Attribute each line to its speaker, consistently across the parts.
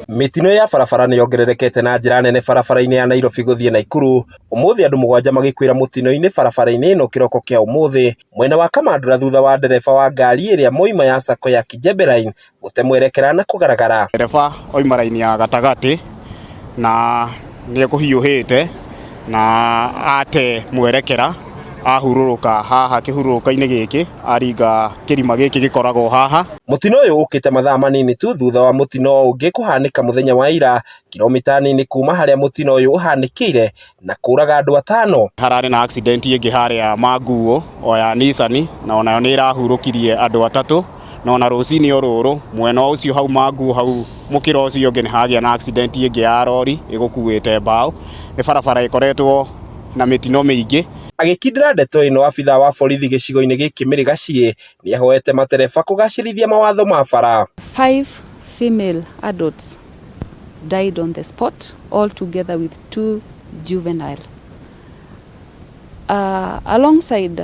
Speaker 1: Mitino ya barabara nĩ yongererekete na njĩra nene barabara-inĩ ya Nairobi gũthiĩ Naikuru. Ũmũthĩ andũ 7 magĩkuĩra mũtino-inĩ barabara-inĩ ĩno kĩroko kĩa ũmũthĩ mwena wa Kamandũra thutha wa ndereba wa ngari ĩrĩa moima ya Sacco ya Kijembe Line gũte mwerekera na kũgaragara. Ndereba
Speaker 2: oima raini ya gatagatĩ na nĩ kũhiũhĩte na ate mwerekera ahurũrũka haha kĩhurũrũka-inĩ gĩkĩ aringa kĩrima gĩkĩ gĩkoragwo haha.
Speaker 1: Mũtino ũyũ ũkĩte mathaa manini tu thutha wa mũtino ũngĩ kũhanĩka mũthenya wa ira kilomita nini kuma harĩa mũtino ũyũ ũhanĩkĩire na kũraga andũ 5.
Speaker 2: Hararĩ na accident ĩngĩ harĩa Manguo oya Nissan na onayo nĩ ĩrahurũkirie andũ 3 na ona rũcinĩ orũrũ mwena ũcio hau Manguo hau mũkĩra ũcio ũngĩ nĩ hagĩa na accident ĩngĩ ya lori ĩgũkuĩte mbaũ. Nĩ barabara ĩkoretwo na mĩtino mĩingĩ.
Speaker 1: Agĩkindĩra ndeto ĩno abitha wa borithi gĩcigo-inĩ gĩkĩ Mĩrĩ Gaciĩ nĩ ahoete matereba kũgacĩrithia mawatho ma bara.
Speaker 3: 5 female adults died on the spot, all together with 2 juvenile. Alongside,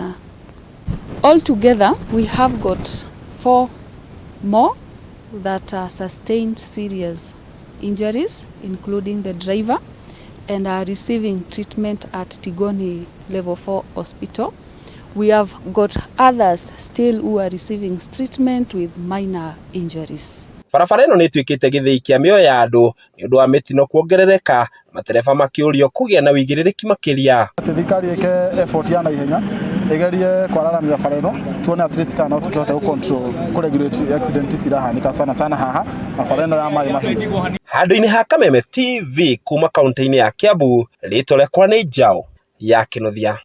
Speaker 3: all together we have got 4 more that sustained serious injuries, including the driver, and are receiving treatment at Tigoni Level 4 Hospital. We have got others still who are receiving treatment with minor injuries.
Speaker 1: Barabara ĩno nĩ ĩtuĩkĩte gĩthĩi kĩa mĩoyo ya andũ nĩ ũndũ wa mĩtino kuongerereka, matereba makĩũrio kũgĩa na wĩigĩrĩrĩki makĩria.
Speaker 4: Thirikari ĩke effort ya naihenya ĩgerie kwararamia bara ĩno tuone at least kana tũkĩhota kũregulate accident cirahanĩka sana haha na bara ĩno ya maĩ mahiũ.
Speaker 1: Handũ-inĩ ha Kameme TV kuma kaunti-inĩ ya Kiambu, rĩtwa rĩakwa nĩ Njaũ ya Kĩnuthia.